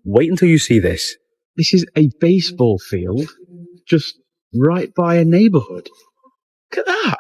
Wait until you see this. This is a baseball field just right by a neighborhood. Look at that.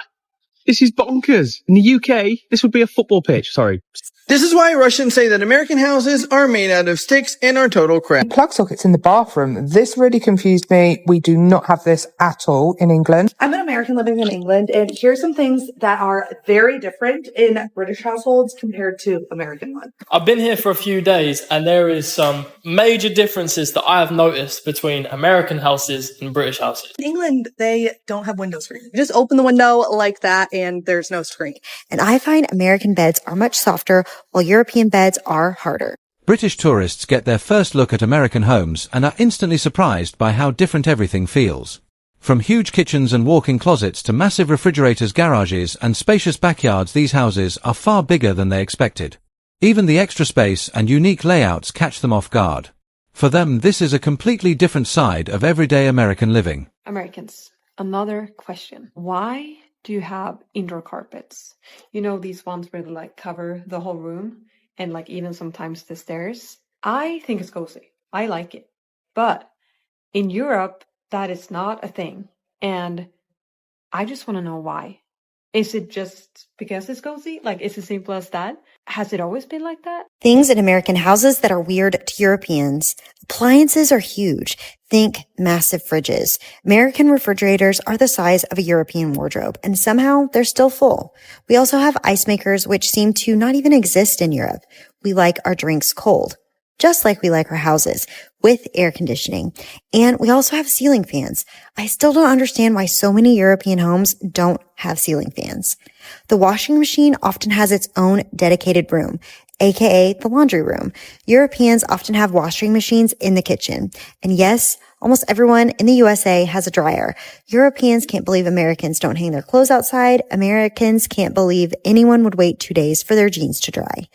This is bonkers. In the UK, this would be a football pitch. Sorry. This is why Russians say that American houses are made out of sticks and are total crap. Plug sockets in the bathroom. This really confused me. We do not have this at all in England. I'm an American living in England, and here's some things that are very different in British households compared to American ones. I've been here for a few days, and there is some major differences that I have noticed between American houses and British houses. In England, they don't have window screens. You just open the window like that, and there's no screen. And I find American beds are much softer, while European beds are harder. British tourists get their first look at American homes and are instantly surprised by how different everything feels. From huge kitchens and walk-in closets to massive refrigerators, garages, and spacious backyards, these houses are far bigger than they expected. Even the extra space and unique layouts catch them off guard. For them, this is a completely different side of everyday American living. Americans, another question. Why do you have indoor carpets? You know, these ones where they like cover the whole room and like even sometimes the stairs. I think it's cozy. I like it. But in Europe, that is not a thing. And I just want to know why. Is it just because it's cozy? Like, it's as simple as that? Has it always been like that? Things in American houses that are weird to Europeans. Appliances are huge. Think massive fridges. American refrigerators are the size of a European wardrobe, and somehow they're still full. We also have ice makers, which seem to not even exist in Europe. We like our drinks cold, just like we like our houses, with air conditioning. And we also have ceiling fans. I still don't understand why so many European homes don't have ceiling fans. The washing machine often has its own dedicated room, aka the laundry room. Europeans often have washing machines in the kitchen. And yes, almost everyone in the USA has a dryer. Europeans can't believe Americans don't hang their clothes outside. Americans can't believe anyone would wait 2 days for their jeans to dry.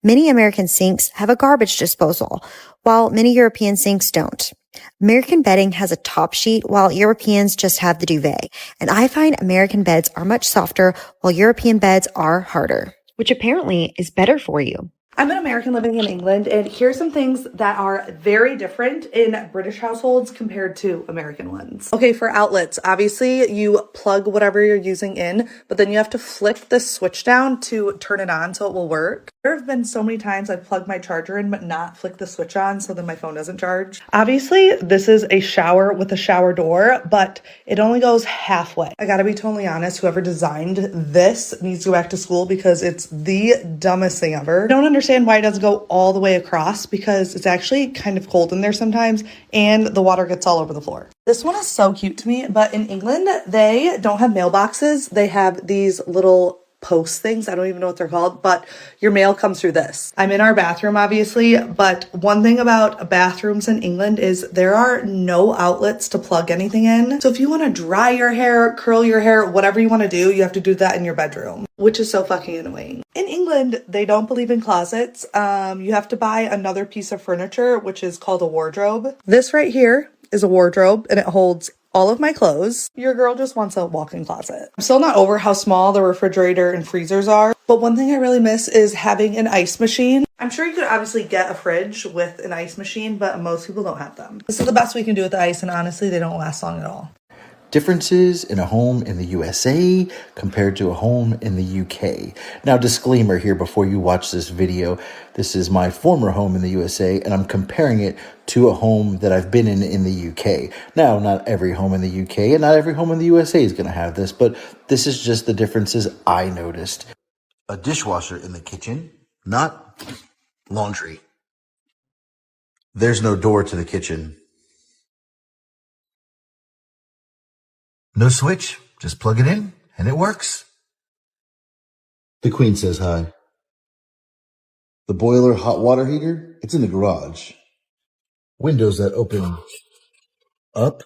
Many American sinks have a garbage disposal, while many European sinks don't. American bedding has a top sheet, while Europeans just have the duvet. And I find American beds are much softer, while European beds are harder, which apparently is better for you. I'm an American living in England, and here's some things that are very different in British households compared to American ones. Okay, for outlets, obviously you plug whatever you're using in, but then you have to flick the switch down to turn it on so it will work. There have been so many times I've plugged my charger in but not flick the switch on so then my phone doesn't charge. Obviously, this is a shower with a shower door, but it only goes halfway. I gotta be totally honest, whoever designed this needs to go back to school because it's the dumbest thing ever. I don't understand why it doesn't go all the way across because it's actually kind of cold in there sometimes and the water gets all over the floor. This one is so cute to me, but in England, they don't have mailboxes. They have these little post things. I don't even know what they're called, but your mail comes through this. I'm in our bathroom, obviously, but one thing about bathrooms in England is there are no outlets to plug anything in. So if you want to dry your hair, curl your hair, whatever you want to do, you have to do that in your bedroom, which is so fucking annoying. In England, they don't believe in closets. You have to buy another piece of furniture, which is called a wardrobe. This right here is a wardrobe and it holds all of my clothes. Your girl just wants a walk-in closet. I'm still not over how small the refrigerator and freezers are, but one thing I really miss is having an ice machine. I'm sure you could obviously get a fridge with an ice machine, but most people don't have them. This is the best we can do with the ice, and honestly, they don't last long at all. Differences in a home in the USA compared to a home in the UK. Now, disclaimer here before you watch this video. This is my former home in the USA, and I'm comparing it to a home that I've been in the UK. Now, not every home in the UK and not every home in the USA is going to have this, but this is just the differences I noticed. A dishwasher in the kitchen, not laundry. There's no door to the kitchen. No switch, just plug it in and it works. The Queen says hi. The boiler hot water heater, it's in the garage. Windows that open up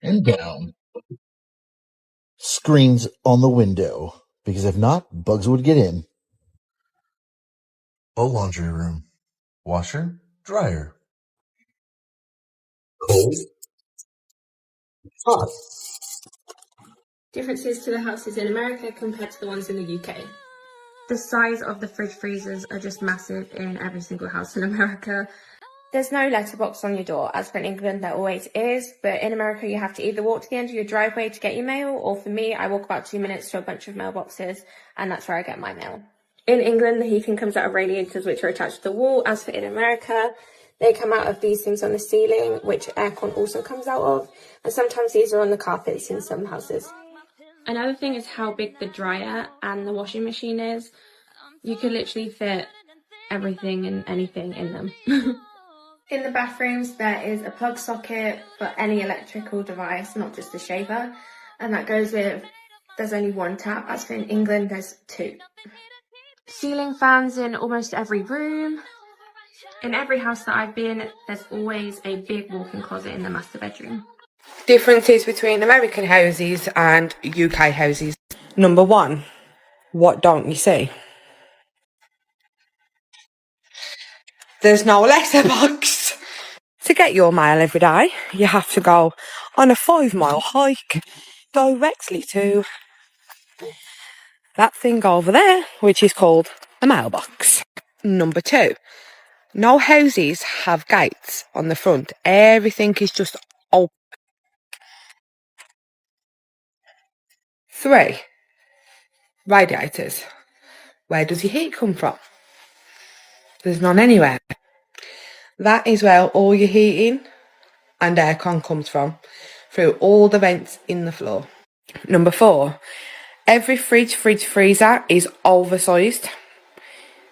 and down. Screens on the window, because if not, bugs would get in. A laundry room. Washer, dryer. Cold, hot. Differences to the houses in America compared to the ones in the UK. The size of the fridge freezers are just massive in every single house in America. There's no letterbox on your door, as for in England there always is, but in America you have to either walk to the end of your driveway to get your mail, or for me, I walk about 2 minutes to a bunch of mailboxes, and that's where I get my mail. In England, the heating comes out of radiators which are attached to the wall, as for in America, they come out of these things on the ceiling, which aircon also comes out of, and sometimes these are on the carpets in some houses. Another thing is how big the dryer and the washing machine is. You could literally fit everything and anything in them. In the bathrooms, there is a plug socket for any electrical device, not just a shaver, and that goes with, there's only one tap, as for in England, there's two. Ceiling fans in almost every room. In every house that I've been, there's always a big walk-in closet in the master bedroom. Differences between American houses and UK houses. Number one, what don't you see? There's no letterbox. To get your mail every day, you have to go on a 5-mile hike directly to that thing over there, which is called a mailbox. Number two, no houses have gates on the front. Everything is just open. 3, radiators. Where does your heat come from? There's none anywhere. That is where all your heating and aircon comes from, through all the vents in the floor. Number 4, every fridge, freezer is oversized.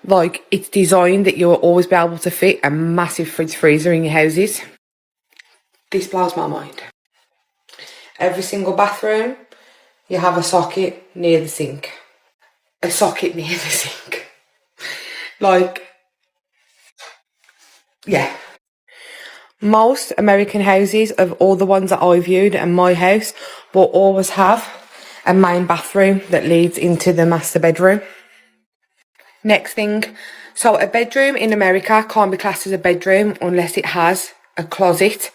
Like, it's designed that you'll always be able to fit a massive fridge, freezer in your houses. This blows my mind. Every single bathroom, you have a socket near the sink. A socket near the sink. Like, yeah. Most American houses, of all the ones that I viewed, and my house, will always have a main bathroom that leads into the master bedroom. Next thing, so a bedroom in America can't be classed as a bedroom unless it has a closet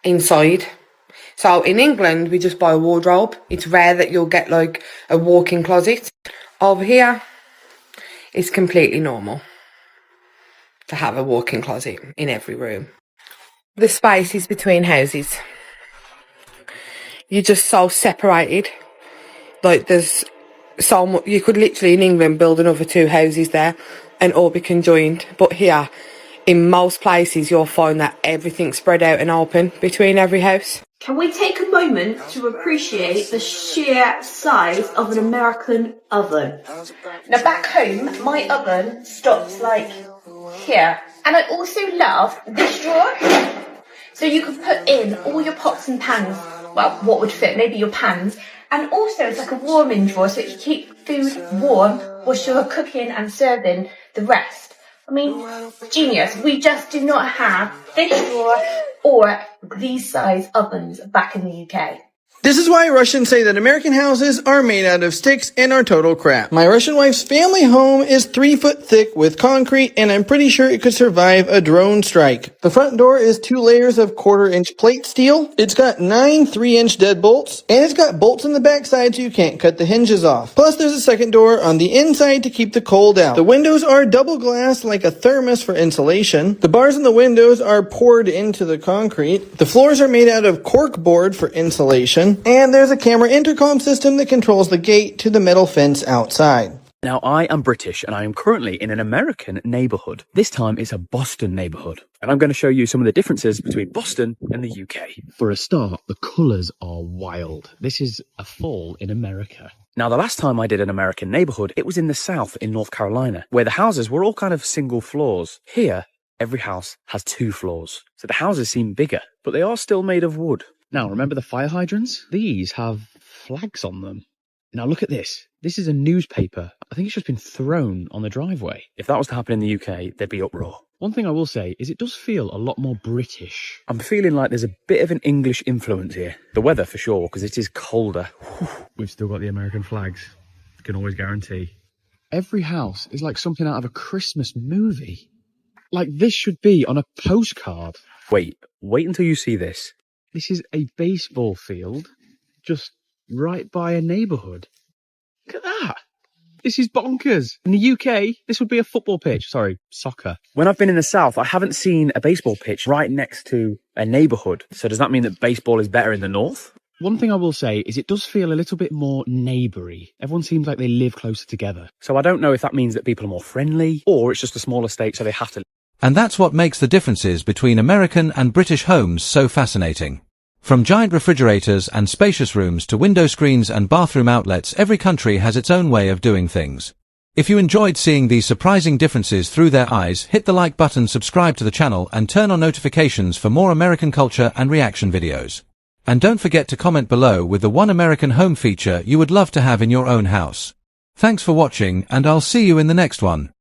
inside. So in England, we just buy a wardrobe. It's rare that you'll get like a walk-in closet. Over here, it's completely normal to have a walk-in closet in every room. The spaces between houses. You're just so separated. Like, there's so much, you could literally in England build another 2 houses there and all be conjoined. But here, in most places, you'll find that everything's spread out and open between every house. Can we take a moment to appreciate the sheer size of an American oven? Now back home, my oven stops like here. And I also love this drawer. So you can put in all your pots and pans. Well, what would fit? Maybe your pans. And also it's like a warming drawer, so you keep food warm whilst you're cooking and serving the rest. I mean, genius. We just do not have this drawer or these size ovens back in the UK. This is why Russians say that American houses are made out of sticks and are total crap. My Russian wife's family home is 3 foot thick with concrete, and I'm pretty sure it could survive a drone strike. The front door is 2 layers of 1/4-inch plate steel. It's got 9 3-inch deadbolts, and it's got bolts in the backside so you can't cut the hinges off. Plus, there's a second door on the inside to keep the cold out. The windows are double glass like a thermos for insulation. The bars in the windows are poured into the concrete. The floors are made out of cork board for insulation. And there's a camera intercom system that controls the gate to the metal fence outside. Now, I am British and I am currently in an American neighbourhood. This time it's a Boston neighbourhood. And I'm going to show you some of the differences between Boston and the UK. For a start, the colours are wild. This is a fall in America. Now, the last time I did an American neighbourhood, it was in the South in North Carolina, where the houses were all kind of single floors. Here, every house has 2 floors. So the houses seem bigger, but they are still made of wood. Now, remember the fire hydrants? These have flags on them. Now, look at this. This is a newspaper. I think it's just been thrown on the driveway. If that was to happen in the UK, there'd be uproar. One thing I will say is it does feel a lot more British. I'm feeling like there's a bit of an English influence here. The weather for sure, because it is colder. We've still got the American flags. I can always guarantee. Every house is like something out of a Christmas movie. Like this should be on a postcard. Wait until you see this. This is a baseball field just right by a neighbourhood. Look at that. This is bonkers. In the UK, this would be a football pitch. Sorry, soccer. When I've been in the South, I haven't seen a baseball pitch right next to a neighbourhood. So does that mean that baseball is better in the North? One thing I will say is it does feel a little bit more neighboury. Everyone seems like they live closer together. So I don't know if that means that people are more friendly or it's just a smaller state so they have to. And that's what makes the differences between American and British homes so fascinating. From giant refrigerators and spacious rooms to window screens and bathroom outlets, every country has its own way of doing things. If you enjoyed seeing these surprising differences through their eyes, hit the like button, subscribe to the channel, and turn on notifications for more American culture and reaction videos. And don't forget to comment below with the one American home feature you would love to have in your own house. Thanks for watching, and I'll see you in the next one.